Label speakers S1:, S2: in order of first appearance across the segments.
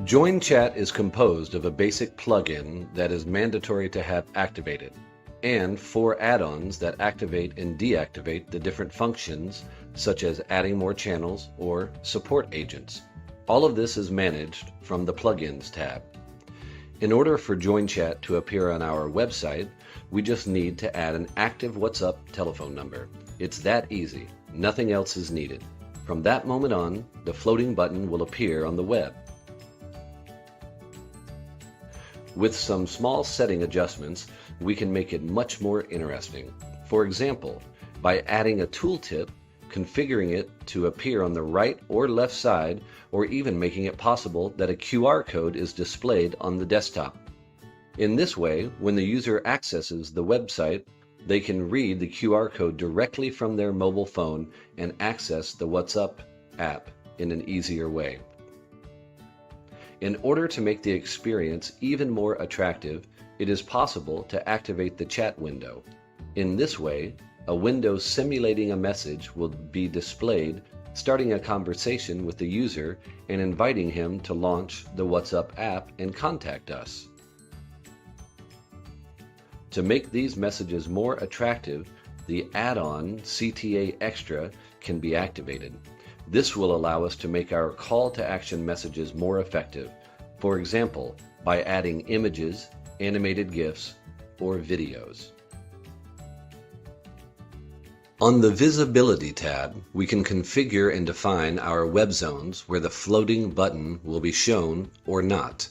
S1: Joinchat is composed of a basic plugin that is mandatory to have activated, and 4 add-ons that activate and deactivate the different functions, such as adding more channels or support agents. All of this is managed from the Plugins tab. In order for Joinchat to appear on our website, we just need to add an active What's Up telephone number. It's that easy. Nothing else is needed. From that moment on, the floating button will appear on the web. With some small setting adjustments, we can make it much more interesting. For example, by adding a tooltip, configuring it to appear on the right or left side, or even making it possible that a QR code is displayed on the desktop. In this way, when the user accesses the website, they can read the QR code directly from their mobile phone and access the What's Up app in an easier way. In order to make the experience even more attractive, it is possible to activate the chat window. In this way, a window simulating a message will be displayed, starting a conversation with the user and inviting him to launch the What's Up app and contact us. To make these messages more attractive, the add-on CTA Extra can be activated. This will allow us to make our call to action messages more effective, for example, by adding images, animated GIFs, or videos. On the Visibility tab, we can configure and define our web zones where the floating button will be shown or not.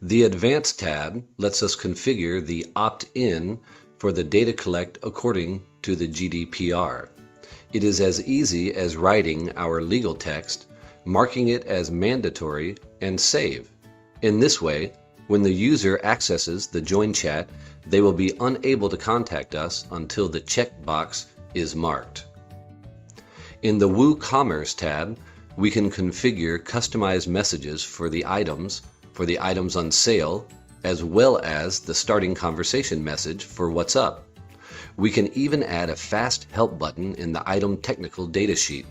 S1: The Advanced tab lets us configure the opt-in for the data collect according to the GDPR. It is as easy as writing our legal text, marking it as mandatory, and save. In this way, when the user accesses the Joinchat, they will be unable to contact us until the checkbox is marked. In the WooCommerce tab, we can configure customized messages for the items on sale, as well as the starting conversation message for What's Up. We can even add a fast help button in the item technical data sheet.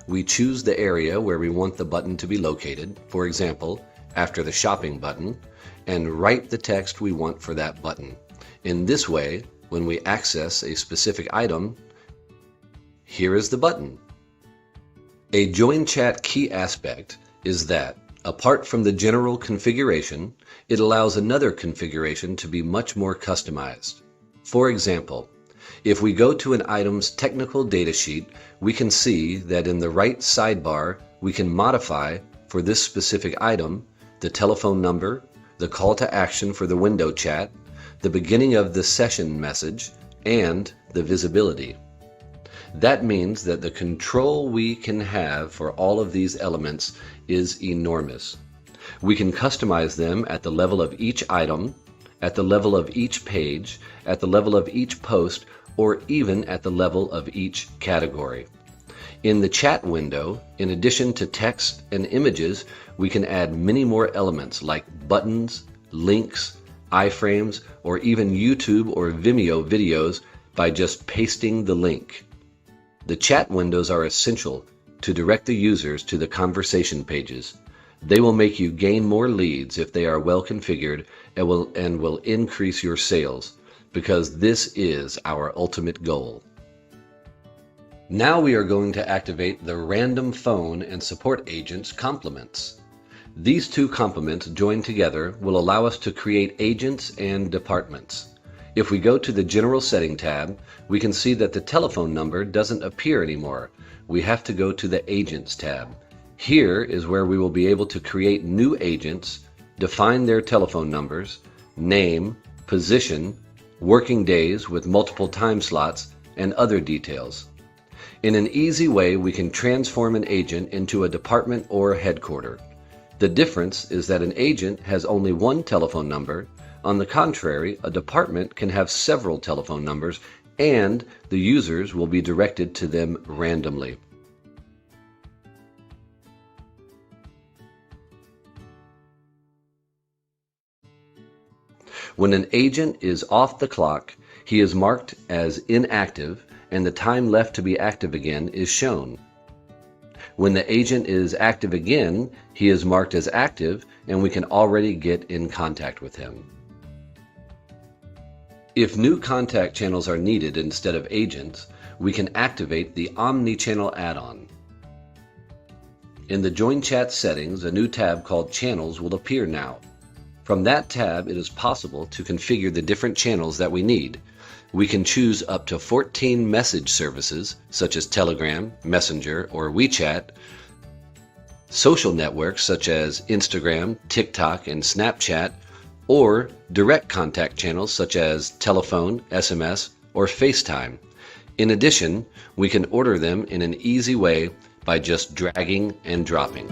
S1: We choose the area where we want the button to be located, for example, after the shopping button, and write the text we want for that button. In this way, when we access a specific item, here is the button. A Joinchat key aspect is that, apart from the general configuration, it allows another configuration to be much more customized. For example, if we go to an item's technical data sheet, we can see that in the right sidebar, we can modify for this specific item the telephone number, the call to action for the window chat, the beginning of the session message, and the visibility. That means that the control we can have for all of these elements is enormous. We can customize them at the level of each item, at the level of each page, at the level of each post, or even at the level of each category. In the chat window, in addition to text and images, we can add many more elements like buttons, links, iframes, or even YouTube or Vimeo videos by just pasting the link. The chat windows are essential to direct the users to the conversation pages. They will make you gain more leads if they are well configured and will increase your sales, because this is our ultimate goal. Now we are going to activate the random phone and support agents complements. These two complements joined together will allow us to create agents and departments. If we go to the General Setting tab, we can see that the telephone number doesn't appear anymore. We have to go to the Agents tab. Here is where we will be able to create new agents, define their telephone numbers, name, position, working days with multiple time slots, and other details. In an easy way, we can transform an agent into a department or headquarter. The difference is that an agent has only one telephone number. On the contrary, a department can have several telephone numbers, and the users will be directed to them randomly. When an agent is off the clock, he is marked as inactive, and the time left to be active again is shown. When the agent is active again, he is marked as active and we can already get in contact with him. If new contact channels are needed instead of agents, we can activate the Omnichannel add-on. In the Joinchat settings, a new tab called Channels will appear now. From that tab, it is possible to configure the different channels that we need. We can choose up to 14 message services, such as Telegram, Messenger, or WeChat, social networks such as Instagram, TikTok, and Snapchat, or direct contact channels such as telephone, SMS, or FaceTime. In addition, we can order them in an easy way by just dragging and dropping.